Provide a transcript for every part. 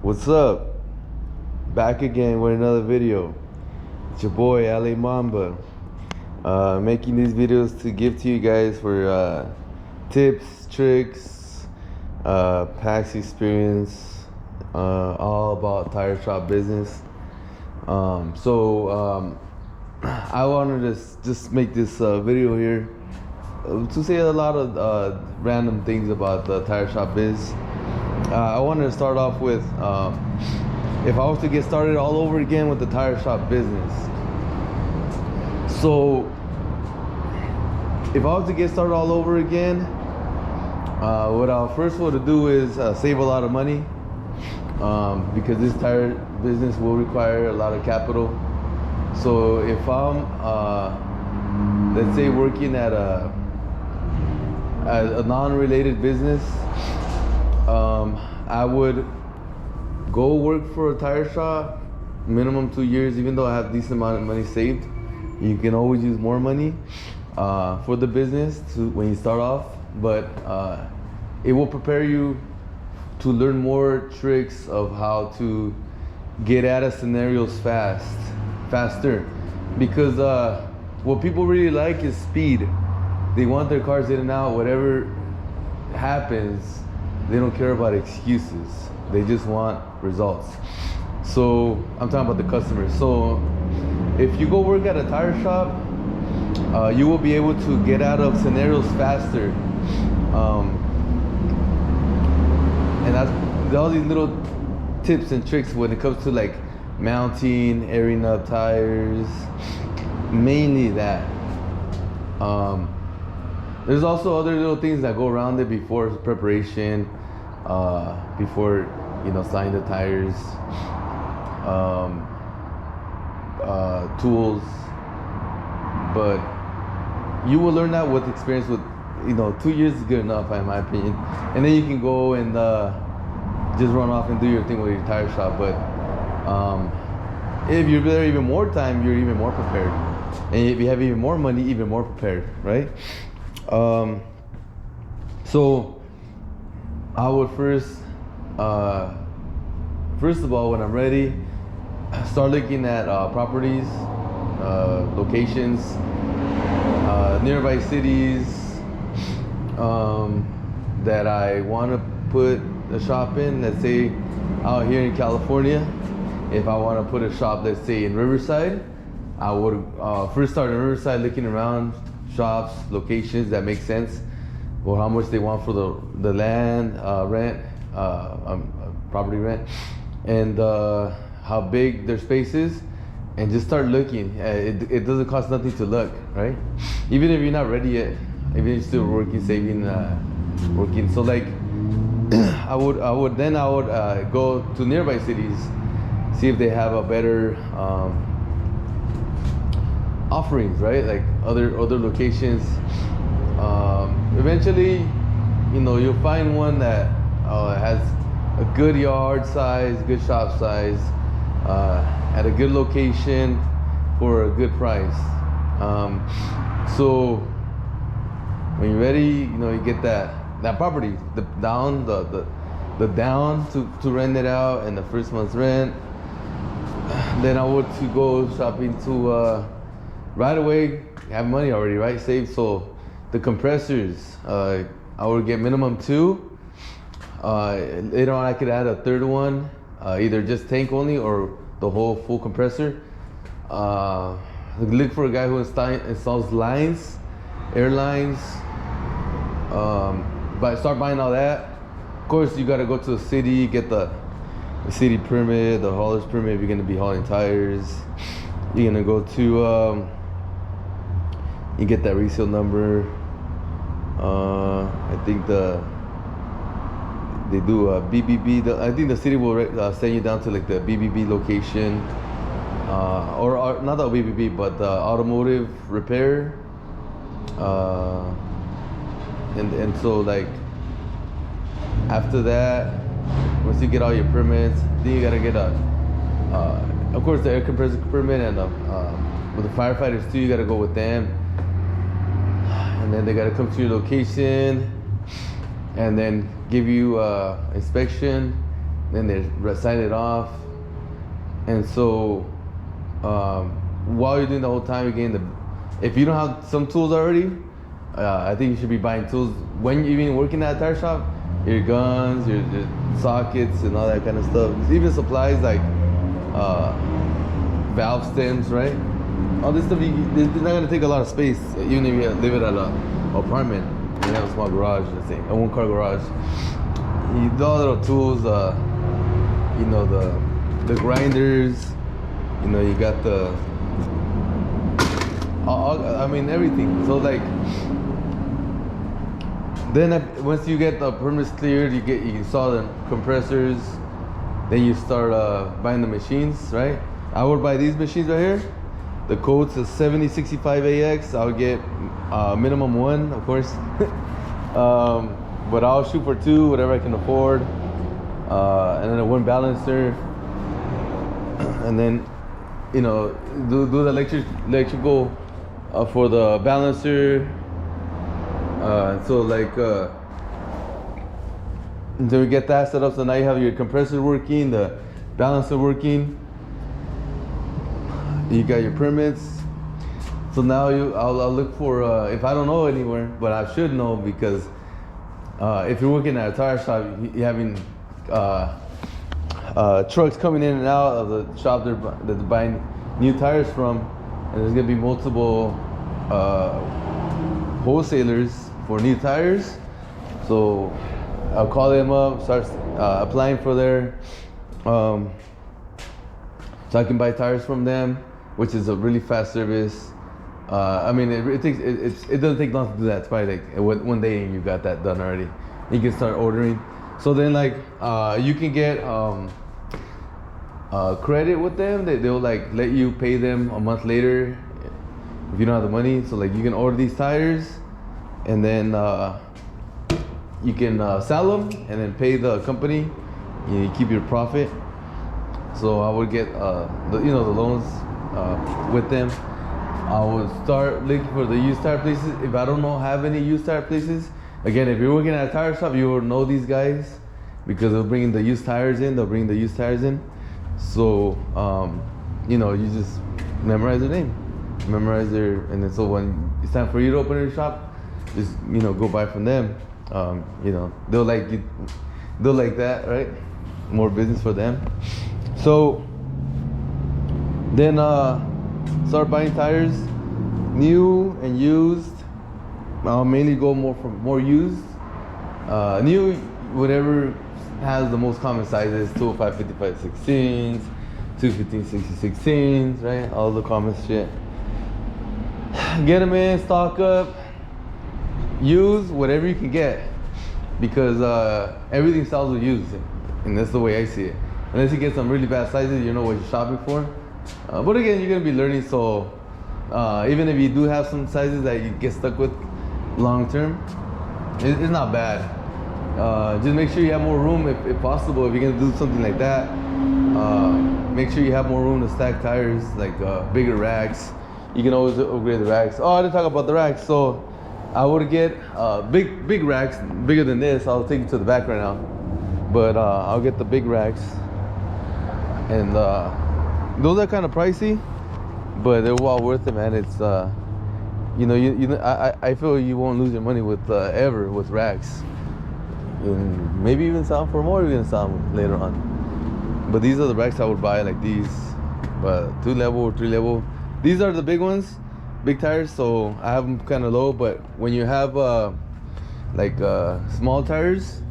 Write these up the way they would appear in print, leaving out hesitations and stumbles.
What's up? Back again with another video. It's your boy LA Mamba. Making these videos to give to you guys for tips, tricks, past experience, all about tire shop business. I wanted to just make this video here to say a lot of random things about the tire shop biz. I wanted to start off with if I was to get started all over again with the tire shop business. So if I was to get started all over again, what I first want to do is save a lot of money, because this tire business will require a lot of capital. So if I'm let's say working at a non-related business, I would go work for a tire shop minimum 2 years. Even though I have decent amount of money saved, you can always use more money for the business when you start off, but it will prepare you to learn more tricks of how to get out of scenarios faster, because what people really like is speed. They want their cars in and out. Whatever happens, they don't care about excuses. They just want results. So I'm talking about the customers. So if you go work at a tire shop, you will be able to get out of scenarios faster. And that's all these little tips and tricks when it comes to like mounting, airing up tires, mainly that. There's also other little things that go around it before preparation, before sliding the tires, tools. But you will learn that with experience. With 2 years is good enough in my opinion, and then you can go and just run off and do your thing with your tire shop. But if you're there even more time, you're even more prepared, and if you have even more money, even more prepared, right? So I would first of all, when I'm ready, start looking at properties, locations, nearby cities that I want to put a shop in. Let's say out here in California, if I want to put a shop, let's say in Riverside, I would first start in Riverside, looking around shops, locations that make sense, or how much they want for the land rent, property rent, and how big their space is, and just start looking. It doesn't cost nothing to look, right? Even if you're not ready yet, even if you're still working, saving, working. So like I would go to nearby cities, see if they have a better offerings, right? Like other locations. Eventually, you'll find one that has a good yard size, good shop size, at a good location for a good price. So when you're ready, you get that property, the down to rent it out, and the first month's rent. Then I would to go shopping to right away, have money already, right, saved. So the compressors, I would get minimum 2. Later on, I could add a third one, either just tank only or the whole full compressor. Look for a guy who installs lines, air lines. But start buying all that. Of course, you gotta go to the city, get the city permit, the hauler's permit if you're gonna be hauling tires. You're gonna go to you get that resale number. I think they do a BBB. I think the city will send you down to like the BBB location, or not the BBB, but the automotive repair. And so like after that, once you get all your permits, then you gotta get of course the air compressor permit, and with the firefighters too, you gotta go with them. And then they gotta come to your location and then give you inspection. then they sign it off. And so while you're doing the whole time, you're getting if you don't have some tools already, I think you should be buying tools when you're even working at a tire shop. Your guns, your sockets, and all that kind of stuff. Even supplies like valve stems, right? All this stuff, it's not gonna take a lot of space, even if you live at an apartment. You have a small garage, let's say, a one-car garage. You do all the little tools, you know, the grinders. You know, you got I mean, everything. So like, then once you get the permits cleared, you install the compressors. Then you start buying the machines, right? I would buy these machines right here. The Coates is 7065AX. I'll get minimum one, of course. But I'll shoot for two, whatever I can afford. And then a one balancer. And then, you know, do the electrical for the balancer. So like, until we get that set up, so now you have your compressor working, the balancer working. You got your permits. So now I'll look for, if I don't know anywhere, but I should know, because if you're working at a tire shop, you're having trucks coming in and out of the shop that's buying new tires from, and there's gonna be multiple wholesalers for new tires. So I'll call them up, start applying for their, so I can buy tires from them, which is a really fast service. I mean, it doesn't take long to do that. It's probably like one day and you got that done already. You can start ordering. So then like you can get credit with them. They'll like let you pay them a month later if you don't have the money. So like you can order these tires, and then you can sell them and then pay the company. You keep your profit. So I would get the loans with them. I would start looking for the used tire places. If I don't have any used tire places, again, if you're working at a tire shop, you will know these guys, because they'll bring the used tires in. So you just memorize their name, and then so when it's time for you to open your shop, just go buy from them. They'll like you, they'll like that, right? More business for them. So then start buying tires, new and used. I'll mainly go more used. New, whatever has the most common sizes: 205 55 16s, 215 60 16s, right? All the common shit. Get them in, stock up, use whatever you can get, because everything sells with used, and that's the way I see it. Unless you get some really bad sizes, you know what you're shopping for. But again, you're gonna be learning, so even if you do have some sizes that you get stuck with long term, it's not bad. Just make sure you have more room if possible. If you're gonna do something like that, make sure you have more room to stack tires, like bigger racks. You can always upgrade the racks. Oh, I didn't talk about the racks. So I would get big racks, bigger than this. I'll take you to the back right now, but I'll get the big racks, and those are kind of pricey, but they're well worth it, man. It's I feel you won't lose your money with ever with racks, and maybe even sell for more. You're gonna sell them later on. But these are the racks I would buy, like these, 2-level or 3-level. These are the big ones, big tires. So I have them kind of low. But when you have small tires,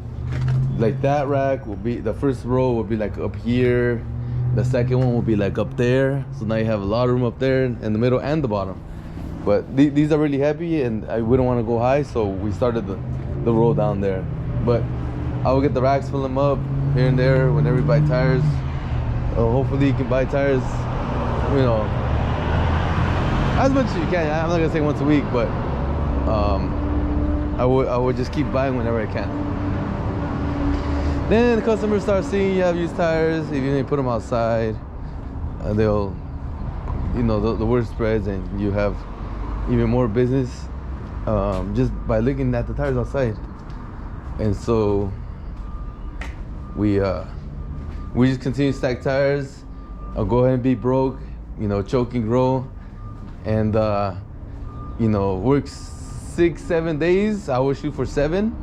like that rack will be, the first row will be like up here. The second one will be like up there. So now you have a lot of room up there in the middle and the bottom. But these are really heavy, and we don't want to go high, so we started the row down there. But I will get the racks, fill them up here and there whenever you buy tires. Hopefully you can buy tires, as much as you can. I'm not gonna say once a week, but I would just keep buying whenever I can. Then the customers start seeing you have used tires. If you put them outside, they'll, the word spreads, and you have even more business just by looking at the tires outside. And so we we just continue to stack tires. I'll go ahead and be broke, choke and grow, and work 6-7 days. I will shoot for 7.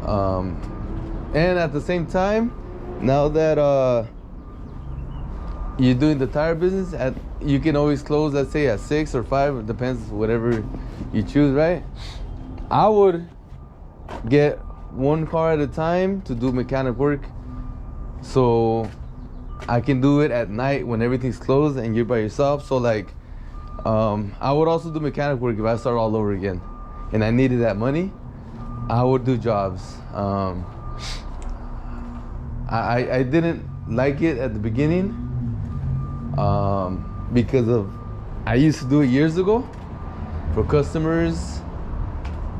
And at the same time, now that you're doing the tire business, you can always close, let's say at 6 or 5, it depends, whatever you choose, right? I would get one car at a time to do mechanic work, so I can do it at night when everything's closed and you're by yourself. So like, I would also do mechanic work if I start all over again and I needed that money. I would do jobs. I didn't like it at the beginning because I used to do it years ago for customers,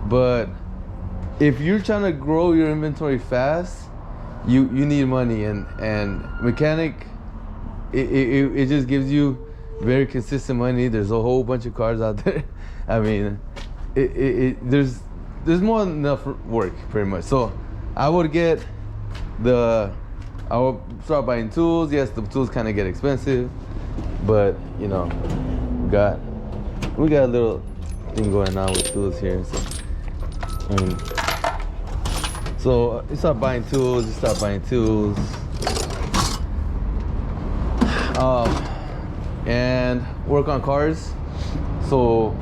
but if you're trying to grow your inventory fast, you need money, and mechanic, it just gives you very consistent money. There's a whole bunch of cars out there. I mean, there's more than enough work, pretty much. So I would start buying tools. Yes, the tools kind of get expensive, but we got a little thing going on with tools here. So you start buying tools, and work on cars. So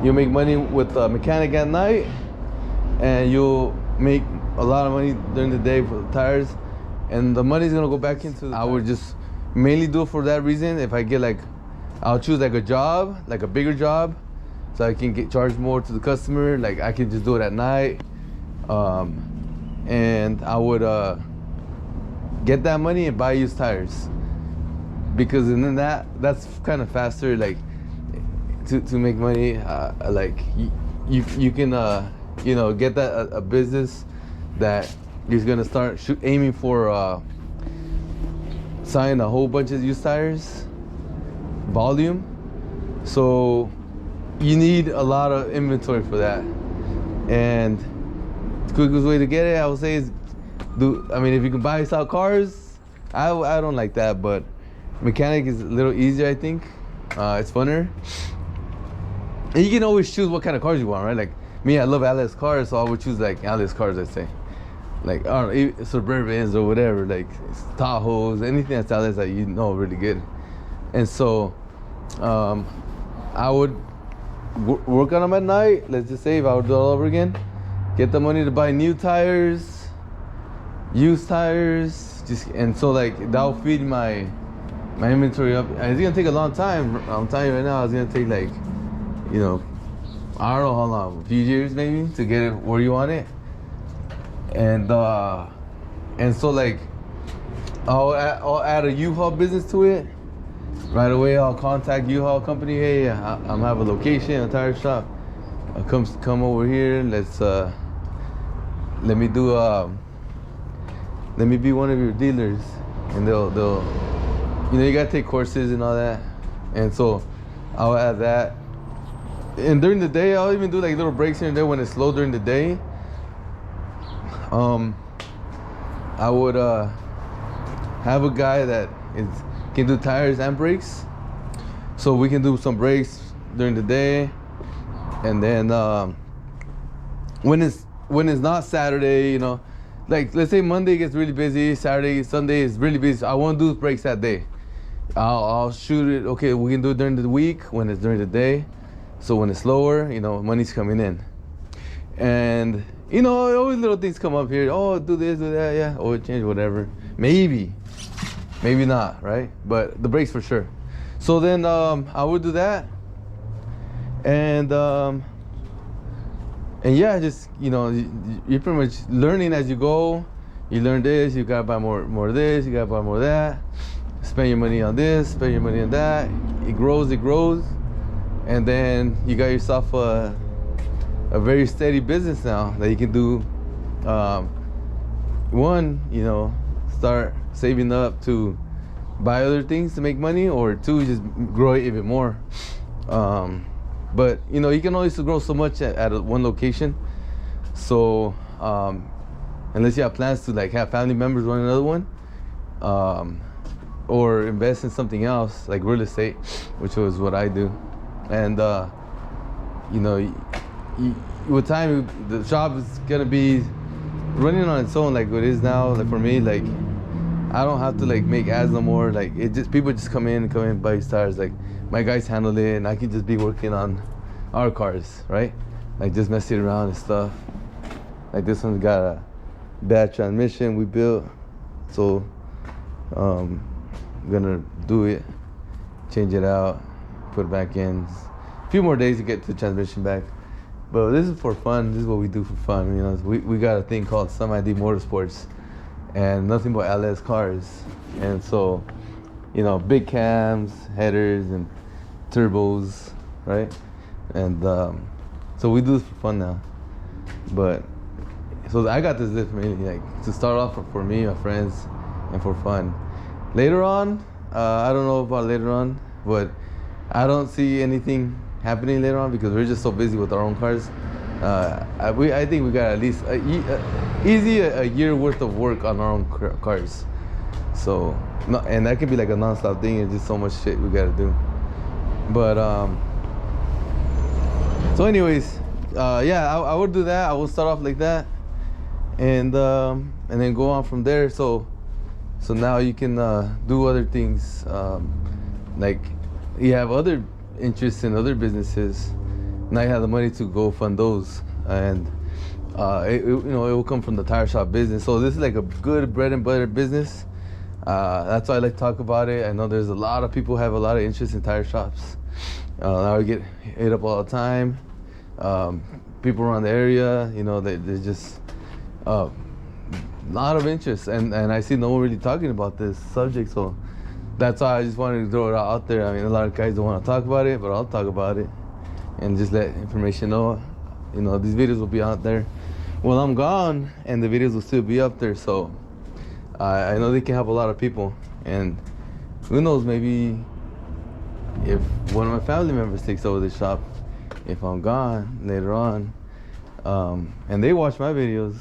you make money with a mechanic at night, and you'll make a lot of money during the day for the tires, and the money's gonna go back into I would just mainly do it for that reason. If I get I'll choose a job, a bigger job, so I can get charged more to the customer. I can just do it at night, and I would get that money and buy used tires, because then that's kind of faster. To make money, you can get that a business that is gonna start aiming for selling a whole bunch of used tires, volume. So you need a lot of inventory for that, and the quickest way to get it, I would say, is if you can buy and sell cars, I don't like that, but mechanic is a little easier, I think. It's funner. And you can always choose what kind of cars you want, right? Like me, I love Atlas cars, so I would choose Atlas cars, I'd say. I don't know, Suburbans or whatever, Tahoes, anything that's Atlas that really good. And so I would work on them at night. Let's just say if I would do it all over again, get the money to buy new tires, used tires, and so that'll feed my inventory up. And it's gonna take a long time. I'm telling you right now, it's gonna take I don't know how long, a few years maybe, to get it where you want it. And so I'll add a U-Haul business to it. Right away, I'll contact U-Haul company. Hey, I'm have a location, a tire shop. Come over here. Let me be one of your dealers, and they'll you gotta take courses and all that. And so I'll add that. And during the day, I'll even do little breaks here and there when it's slow during the day. I would have a guy that can do tires and brakes, so we can do some brakes during the day. And then when it's not Saturday, let's say Monday gets really busy, Saturday, Sunday is really busy, I won't do brakes that day. I'll shoot it. Okay, we can do it during the week when it's during the day. So when it's slower, money's coming in. And always little things come up here. Oh, do this, do that, yeah. Oil change, whatever. Maybe not, right? But the brakes for sure. So then I would do that. And yeah, just you're pretty much learning as you go. You learn this, you gotta buy more of this, you gotta buy more of that. Spend your money on this, spend your money on that. It grows, and then you got yourself a very steady business now that you can do. One, start saving up to buy other things to make money, or two, just grow it even more. But you can only grow so much at one location. So unless you have plans to have family members run another one, or invest in something else like real estate, which was what I do. And you know, with time, the shop is gonna be running on its own, like it is now. Like for me, like I don't have to like make ads no more. Like it just, people just come in, buy these tires. Like my guys handle it, and I can just be working on our cars, right? Like just messing around and stuff. Like this one's got a bad transmission we built, so I'm gonna do it, change it out, put it back in. A few more days to get the transmission back, but this is for fun. This is what we do for fun. You know, we got a thing called Some ID Motorsports, and nothing but LS cars. And so, you know, big cams, headers, and turbos, right? And so we do this for fun now. But so I got this mainly like to start off for me, my friends, and for fun. Later on, I don't know about later on, but I don't see anything happening later on because we're just so busy with our own cars. I think we got at least easy a year worth of work on our own cars. So, no, and that can be like a non-stop thing. It's just so much shit we gotta do. But so anyways, yeah, I would do that. I would start off like that, and then go on from there. So now you can do other things, like you have other interests in other businesses. Now you have the money to go fund those, and it will come from the tire shop business. So this is like a good bread and butter business. That's why I like to talk about it. I know there's a lot of people who have a lot of interest in tire shops. I get hit up all the time. People around the area, you know, there's just a lot of interest, and I see no one really talking about this subject. So that's why I just wanted to throw it out there. I mean, a lot of guys don't want to talk about it, but I'll talk about it and just let information know. You know, these videos will be out there when I'm gone, and the videos will still be up there. So I know they can help a lot of people, and who knows, maybe if one of my family members takes over the shop, if I'm gone later on, and they watch my videos,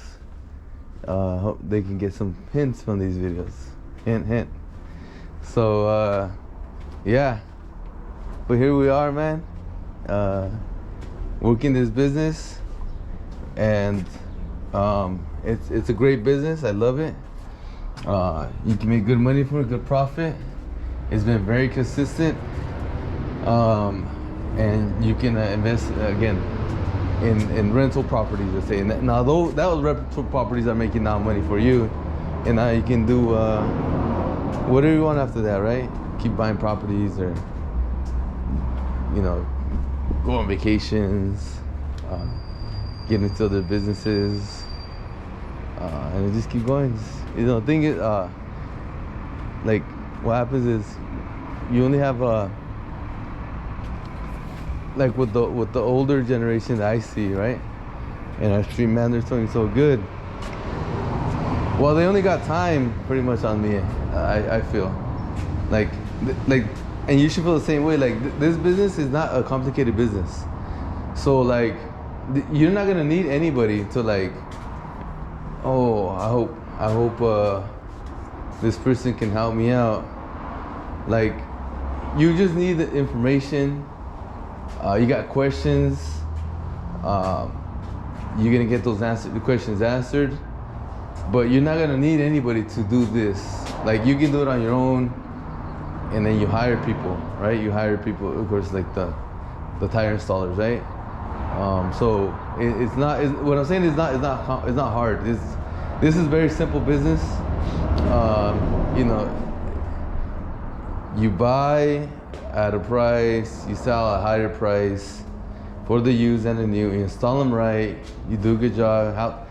hope they can get some hints from these videos. Hint, hint. So yeah, but here we are, man, working this business, and it's a great business. I love it. You can make good money from it, good profit. It's been very consistent, and you can invest again in rental properties, let's say. And now those rental properties are making now money for you, and now you can do whatever you want after that, right? Keep buying properties, or you know, go on vacations, get into other businesses, and just keep going. You know, thing is, like what happens is you only have like with the older generation that I see, right? And our street man, they're doing so good. Well, they only got time pretty much on me. I feel like, and you should feel the same way. Like this business is not a complicated business, so like you're not gonna need anybody to like, oh, I hope this person can help me out. Like you just need the information. You got questions. You're gonna get those the questions answered, but you're not gonna need anybody to do this. Like you can do it on your own, and then you hire people, right? You hire people, of course, like the tire installers, right? So it's not. What I'm saying is not hard. This is very simple business. You know, you buy at a price, you sell at a higher price for the used and the new. You install them right, you do a good job,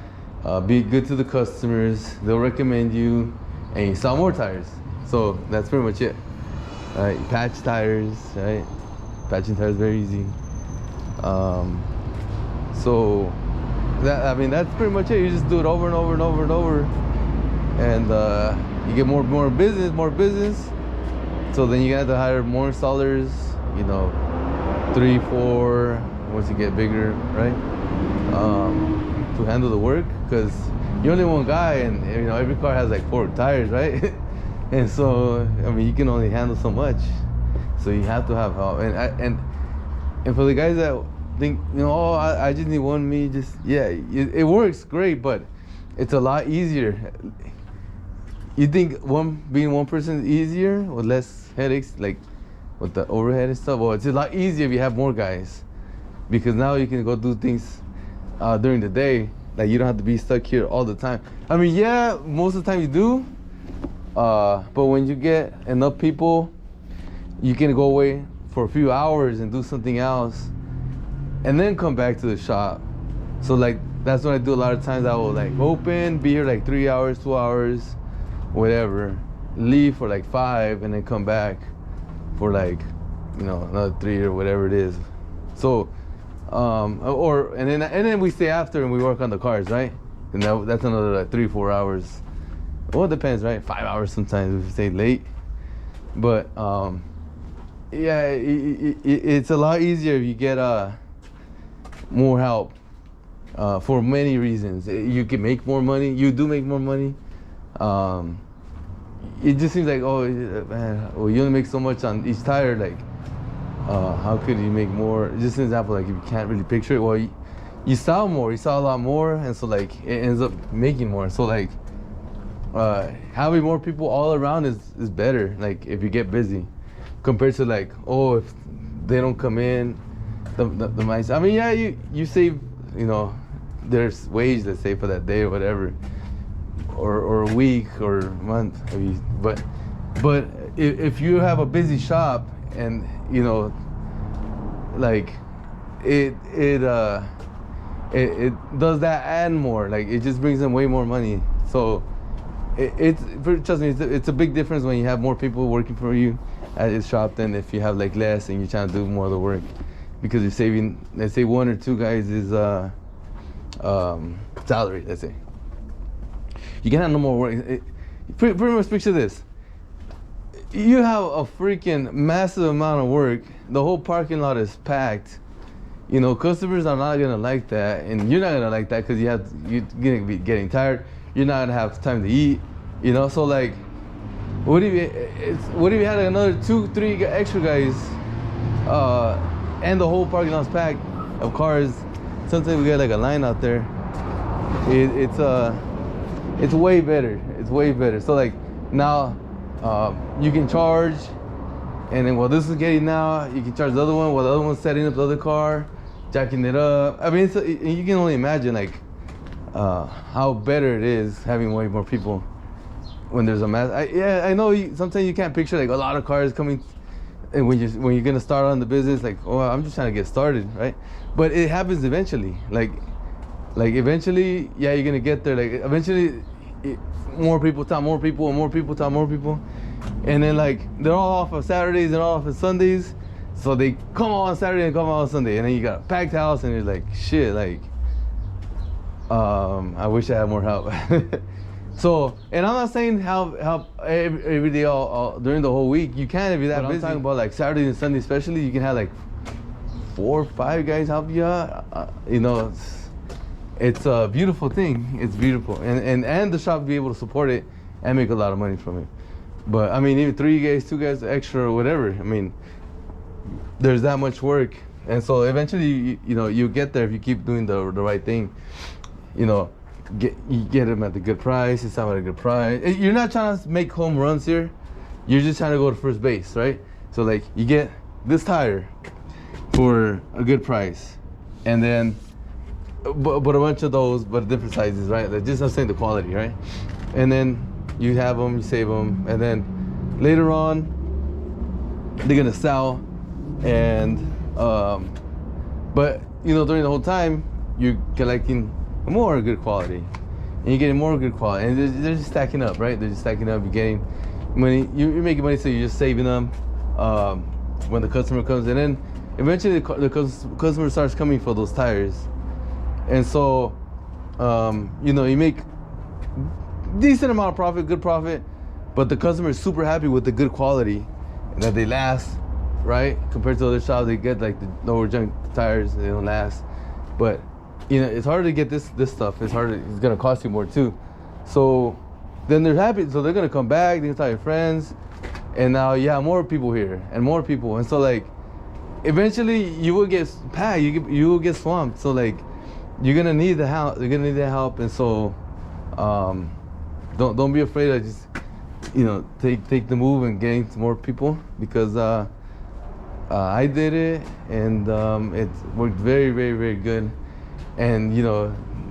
be good to the customers, they'll recommend you, and you sell more tires. So that's pretty much it. You patch tires, right? Patching tires is very easy. So that's pretty much it. You just do it over and over and over and over, and you get more business. So then you're gonna have to hire more installers, you know, 3, 4, once you get bigger, right? To handle the work, because you're only one guy, and you know every car has like 4 tires, right? And so, I mean, you can only handle so much. So you have to have help. And for the guys that think, oh, I just need one me, it works great, but it's a lot easier. You think being one person is easier with less headaches, like with the overhead and stuff? Well, it's a lot easier if you have more guys, because now you can go do things during the day. Like, you don't have to be stuck here all the time. I mean, yeah, most of the time you do. But when you get enough people, you can go away for a few hours and do something else and then come back to the shop. So like, that's what I do a lot of times. I will like open, be here like 3 hours, 2 hours, whatever, leave for like 5 and then come back for like, another 3 or whatever it is. So, and then we stay after and we work on the cars, right? And that's another like 3-4 hours. Well, it depends, right? 5 hours sometimes if we stay late. But yeah, it's a lot easier if you get more help for many reasons. You can make more money. You do make more money. It just seems like, oh man, well, you only make so much on each tire. Like, how could you make more? Just an example, like if you can't really picture it, well, you sell more. You sell a lot more, and so like it ends up making more. So like, having more people all around is better, like if you get busy, compared to like, oh, if they don't come in, the mice. I mean, yeah, you save, there's wage, let's say, for that day or whatever, or a week or a month, maybe. But if you have a busy shop and like it does that and more, like it just brings them way more money. So trust me, it's a big difference when you have more people working for you at your shop than if you have like less and you're trying to do more of the work, because you're saving, let's say, 1 or 2 guys is salary, let's say. You can have no more work. Pretty much picture this. You have a freaking massive amount of work. The whole parking lot is packed. Customers are not gonna like that, and you're not gonna like that because you're gonna be getting tired. You're not gonna have time to eat, So like, what if you had another 2-3 extra guys, and the whole parking lot's packed of cars? Sometimes we get like a line out there. It's way better. It's way better. So like now, you can charge, and then while this is getting now, you can charge the other one while the other one's setting up the other car, jacking it up. I mean, you can only imagine like how better it is having way more people when there's a mass. I know sometimes you can't picture like a lot of cars coming, and when you're gonna start on the business, like, oh, I'm just trying to get started, right? But it happens eventually. Like eventually, yeah, you're gonna get there. Like eventually, more people tell more people, and more people tell more people, and then like they're all off on Saturdays and all off on Sundays, so they come on Saturday and come on Sunday, and then you got a packed house, and you're like, shit, like, I wish I had more help. So, and I'm not saying help every day all during the whole week. You can if you're that busy. I'm talking about like Saturday and Sunday especially. You can have like 4 or 5 guys help you out. It's a beautiful thing. It's beautiful, and the shop will be able to support it and make a lot of money from it. But I mean, even 3 guys, 2 guys extra or whatever, I mean, there's that much work, and so eventually you get there if you keep doing the right thing. You get them at the good price. It's not at a good price. You're not trying to make home runs here. You're just trying to go to first base, right? So like, you get this tire for a good price, and then but a bunch of those, but different sizes, right? Like, just I'm saying the quality, right? And then you have them, you save them, and then later on they're gonna sell, and but during the whole time you're collecting more good quality, and you're getting more good quality, and they're just stacking up, right? They're just stacking up. You're getting money. You're making money, so you're just saving them when the customer comes, and then eventually the customer starts coming for those tires, and so you make decent amount of profit, good profit, but the customer is super happy with the good quality and that they last, right? Compared to other shops, they get like the lower junk tires, they don't last, but it's harder to get this stuff. It's harder. It's gonna cost you more too. So then they're happy. So they're gonna come back. They're gonna tell your friends, and now you have more people here and more people. And so like, eventually you will get packed. You will get swamped. So like, you're gonna need the help. You're gonna need the help. And so, don't be afraid of just, take the move and getting to more people, because I did it, and it worked very, very, very good. And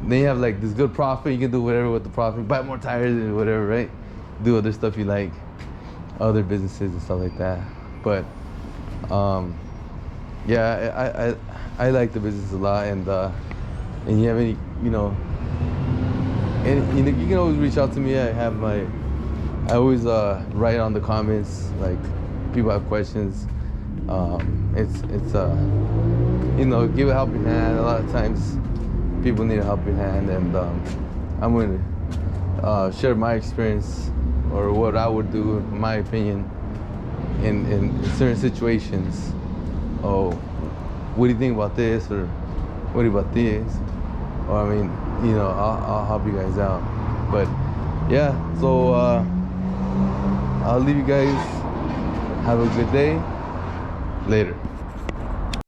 they have like this good profit. You can do whatever with the profit, buy more tires and whatever, right? Do other stuff you like, other businesses and stuff like that. But yeah, I like the business a lot, and you have any, and you can always reach out to me. I always write on the comments, like people have questions. It's give a helping hand. A lot of times people need a helping hand, and I'm going to share my experience, or what I would do, in my opinion, in certain situations. Oh, what do you think about this, or what do you about this? Or I mean, I'll help you guys out. But yeah, so I'll leave you guys. Have a good day. Later.